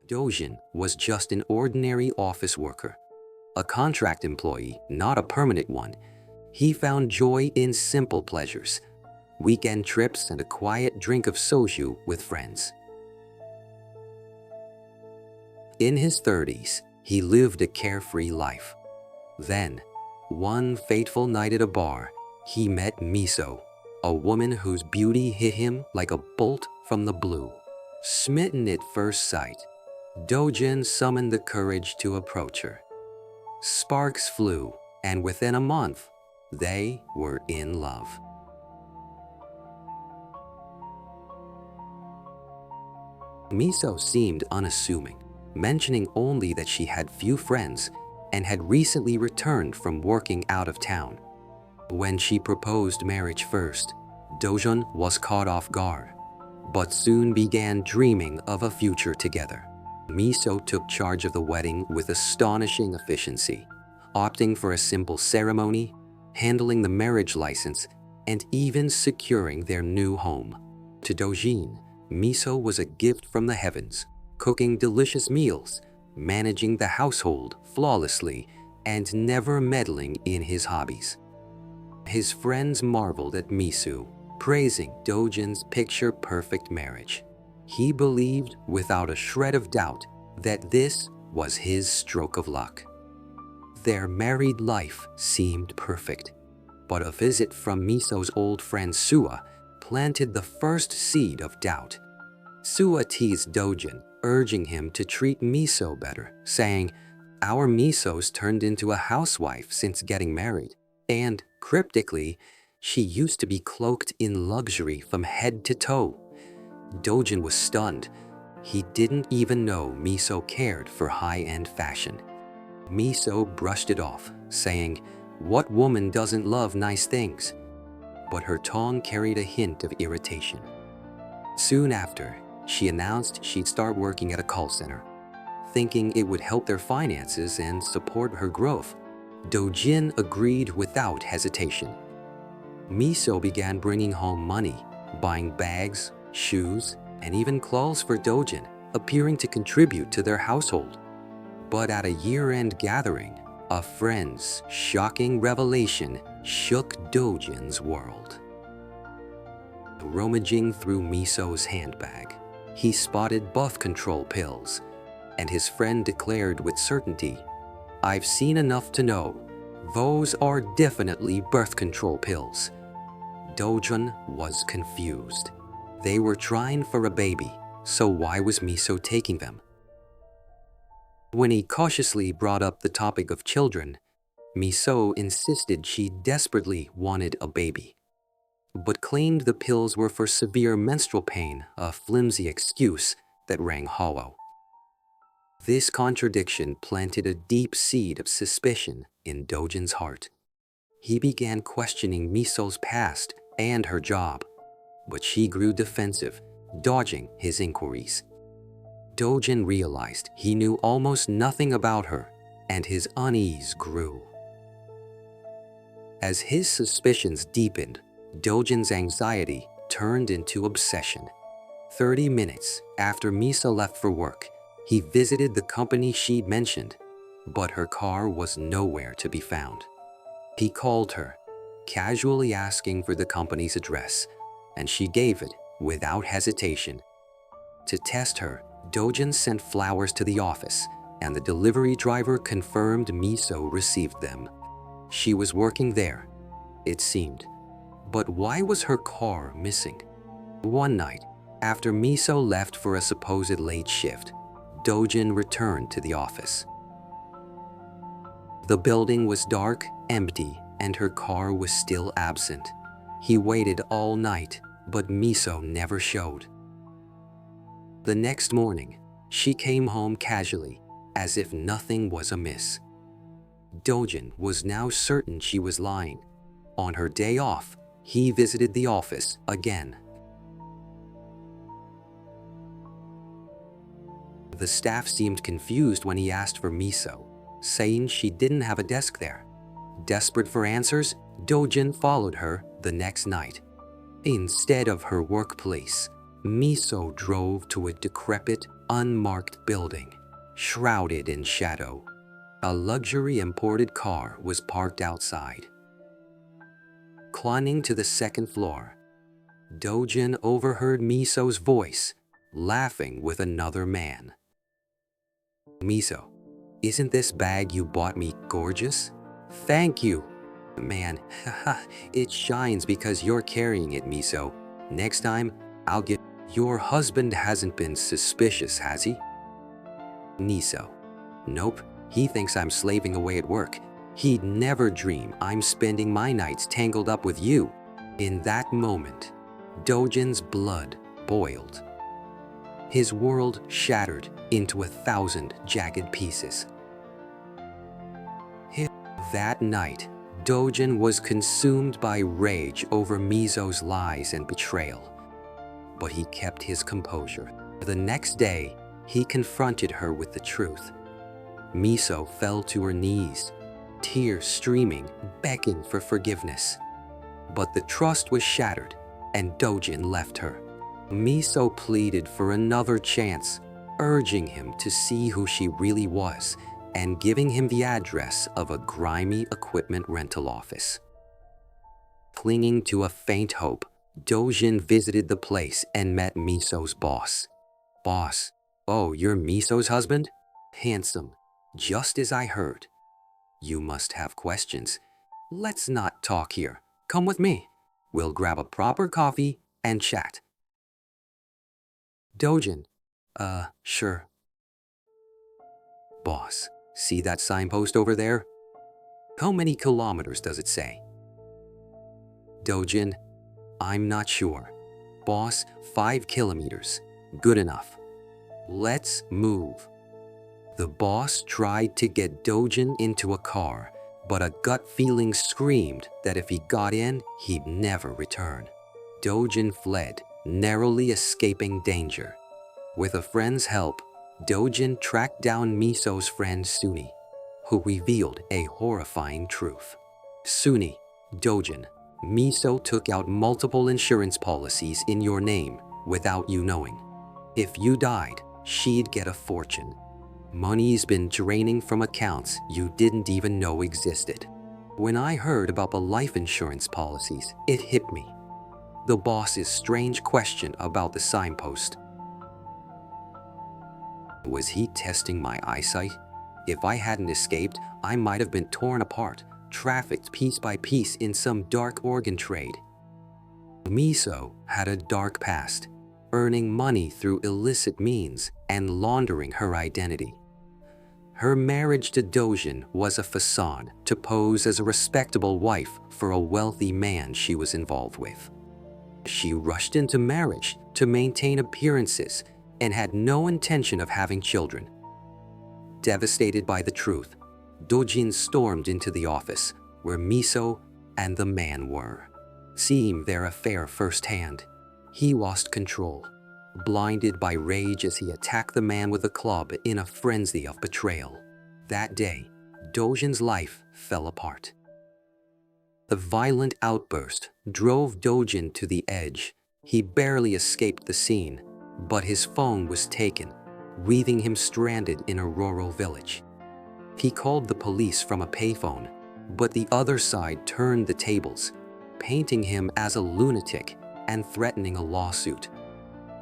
Dojin was just an ordinary office worker, a contract employee, not a permanent one. He found joy in simple pleasures, weekend trips and a quiet drink of soju with friends. In his 30s, he lived a carefree life. Then, one fateful night at a bar, he met Miso, a woman whose beauty hit him like a bolt from the blue. Smitten at first sight, Dojin summoned the courage to approach her. Sparks flew, and within a month, they were in love. Miso seemed unassuming, mentioning only that she had few friends and had recently returned from working out of town. When she proposed marriage first, Dojin was caught off guard, but soon began dreaming of a future together. Miso took charge of the wedding with astonishing efficiency, opting for a simple ceremony, handling the marriage license, and even securing their new home. To Dojin, Miso was a gift from the heavens, cooking delicious meals, managing the household flawlessly, and never meddling in his hobbies. His friends marveled at Miso, praising Dojin's picture-perfect marriage. He believed without a shred of doubt that this was his stroke of luck. Their married life seemed perfect, but a visit from Miso's old friend Sua planted the first seed of doubt. Sua teased Dojin, urging him to treat Miso better, saying, "Our Miso's turned into a housewife since getting married, and, cryptically, she used to be cloaked in luxury from head to toe." Dojin was stunned. He didn't even know Miso cared for high-end fashion. Miso brushed it off, saying, "What woman doesn't love nice things?" But her tone carried a hint of irritation. Soon after, she announced she'd start working at a call center, thinking it would help their finances and support her growth. Dojin agreed without hesitation. Miso began bringing home money, buying bags, shoes, and even clothes for Dojin, appearing to contribute to their household. But at a year-end gathering, a friend's shocking revelation shook Dojin's world. Rummaging through Miso's handbag, he spotted birth control pills, and his friend declared with certainty, "I've seen enough to know. Those are definitely birth control pills." Dojin was confused. They were trying for a baby, so why was Miso taking them? When he cautiously brought up the topic of children, Miso insisted she desperately wanted a baby, but claimed the pills were for severe menstrual pain, a flimsy excuse that rang hollow. This contradiction planted a deep seed of suspicion in Dojin's heart. He began questioning Miso's past and her job, but she grew defensive, dodging his inquiries. Dojin realized he knew almost nothing about her, and his unease grew. As his suspicions deepened, Dojin's anxiety turned into obsession. 30 minutes after Miso left for work, he visited the company she'd mentioned, but her car was nowhere to be found. He called her, casually asking for the company's address, and she gave it without hesitation. To test her, Dojin sent flowers to the office, and the delivery driver confirmed Miso received them. She was working there, it seemed. But why was her car missing? One night, after Miso left for a supposed late shift, Dojin returned to the office. The building was dark, empty, and her car was still absent. He waited all night, but Miso never showed. The next morning, she came home casually, as if nothing was amiss. Dojin was now certain she was lying. On her day off, he visited the office again. The staff seemed confused when he asked for Miso, saying she didn't have a desk there. Desperate for answers, Dojin followed her the next night. Instead of her workplace, Miso drove to a decrepit, unmarked building, shrouded in shadow. A luxury imported car was parked outside. Climbing to the second floor, Dojin overheard Miso's voice, laughing with another man. "Miso, isn't this bag you bought me gorgeous?" "Thank you." "Man, haha, it shines because you're carrying it, Miso. Next time, I'll get..." "Your husband hasn't been suspicious, has he?" Miso: "Nope, he thinks I'm slaving away at work. He'd never dream I'm spending my nights tangled up with you." In that moment, Dojin's blood boiled. His world shattered into 1,000 jagged pieces. That night, Dojin was consumed by rage over Miso's lies and betrayal. But he kept his composure. The next day, he confronted her with the truth. Miso fell to her knees, tears streaming, begging for forgiveness. But the trust was shattered, and Dojin left her. Miso pleaded for another chance, urging him to see who she really was and giving him the address of a grimy equipment rental office. Clinging to a faint hope, Dojin visited the place and met Miso's boss. "Boss, oh, you're Miso's husband? Handsome, just as I heard. You must have questions. Let's not talk here. Come with me. We'll grab a proper coffee and chat." Dojin: Sure." "Boss, see that signpost over there? How many kilometers does it say?" Dojin: "I'm not sure. Boss, 5 kilometers. Good enough. Let's move." The boss tried to get Dojin into a car, but a gut feeling screamed that if he got in, he'd never return. Dojin fled, narrowly escaping danger. With a friend's help, Dojin tracked down Miso's friend Suni, who revealed a horrifying truth. "Suni, Dojin, Miso took out multiple insurance policies in your name without you knowing. If you died, she'd get a fortune. Money's been draining from accounts you didn't even know existed." When I heard about the life insurance policies, it hit me. The boss's strange question about the signpost. Was he testing my eyesight? If I hadn't escaped, I might have been torn apart, trafficked piece by piece in some dark organ trade. Miso had a dark past, earning money through illicit means and laundering her identity. Her marriage to Dojin was a facade to pose as a respectable wife for a wealthy man she was involved with. She rushed into marriage to maintain appearances and had no intention of having children. Devastated by the truth, Dojin stormed into the office where Miso and the man were. Seeing their affair firsthand, he lost control, blinded by rage as he attacked the man with a club in a frenzy of betrayal. That day, Dojin's life fell apart. The violent outburst drove Dojin to the edge. He barely escaped the scene, but his phone was taken, leaving him stranded in a rural village. He called the police from a payphone, but the other side turned the tables, painting him as a lunatic and threatening a lawsuit.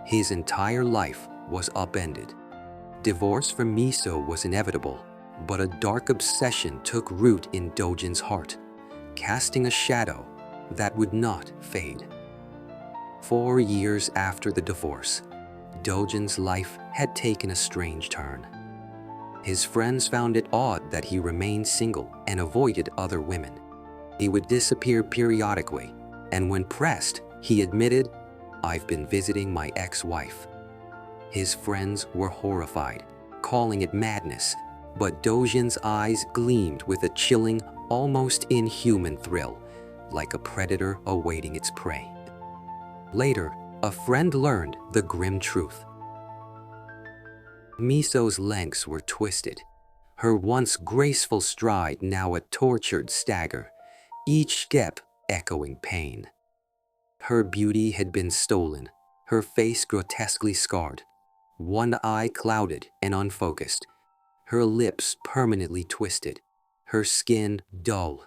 His entire life was upended. Divorce from Miso was inevitable, but a dark obsession took root in Dojin's heart, casting a shadow that would not fade. 4 years after the divorce, Dojin's life had taken a strange turn. His friends found it odd that he remained single and avoided other women. He would disappear periodically, and when pressed, he admitted, "I've been visiting my ex-wife." His friends were horrified, calling it madness, but Dojin's eyes gleamed with a chilling, almost inhuman thrill, like a predator awaiting its prey. Later, a friend learned the grim truth. Miso's legs were twisted, her once graceful stride now a tortured stagger, each step echoing pain. Her beauty had been stolen, her face grotesquely scarred, one eye clouded and unfocused, her lips permanently twisted, her skin dull,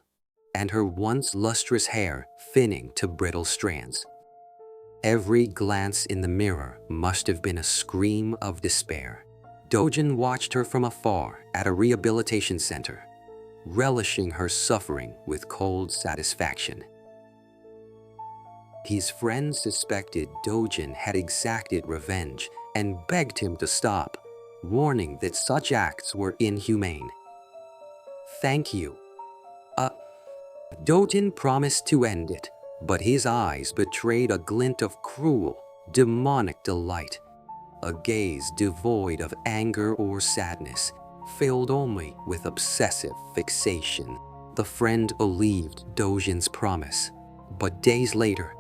and her once lustrous hair thinning to brittle strands. Every glance in the mirror must have been a scream of despair. Dojin watched her from afar at a rehabilitation center, relishing her suffering with cold satisfaction. His friends suspected Dojin had exacted revenge and begged him to stop, warning that such acts were inhumane. "Thank you." Dojin promised to end it, but his eyes betrayed a glint of cruel, demonic delight, a gaze devoid of anger or sadness, filled only with obsessive fixation. The friend believed Dojin's promise, but days later,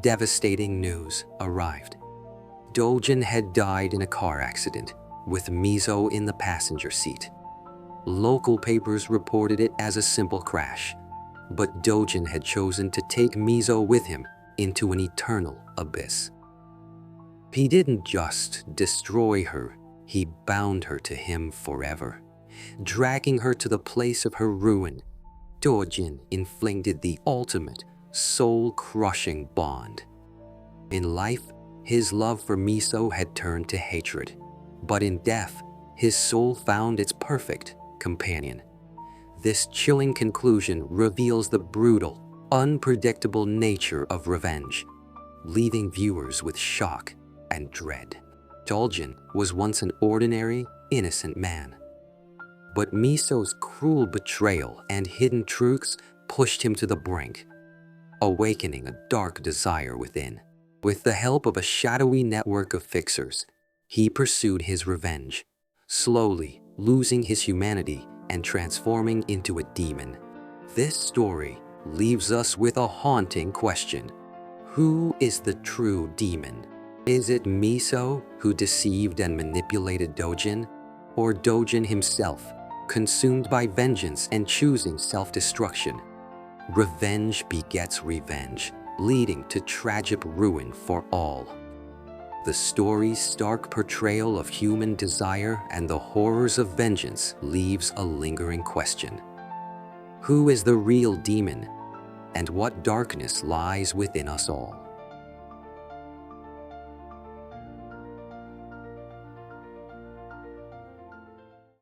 devastating news arrived. Dojin had died in a car accident, with Miso in the passenger seat. Local papers reported it as a simple crash, but Dojin had chosen to take Miso with him into an eternal abyss. He didn't just destroy her, he bound her to him forever. Dragging her to the place of her ruin, Dojin inflicted the ultimate, soul-crushing bond. In life, his love for Miso had turned to hatred, but in death, his soul found its perfect companion. This chilling conclusion reveals the brutal, unpredictable nature of revenge, leaving viewers with shock and dread. Dojin was once an ordinary, innocent man, but Miso's cruel betrayal and hidden truths pushed him to the brink, awakening a dark desire within. With the help of a shadowy network of fixers, he pursued his revenge, slowly losing his humanity and transforming into a demon. This story leaves us with a haunting question. Who is the true demon? Is it Miso, who deceived and manipulated Dojin, or Dojin himself, consumed by vengeance and choosing self-destruction? Revenge begets revenge, leading to tragic ruin for all. The story's stark portrayal of human desire and the horrors of vengeance leaves a lingering question. Who is the real demon, and what darkness lies within us all?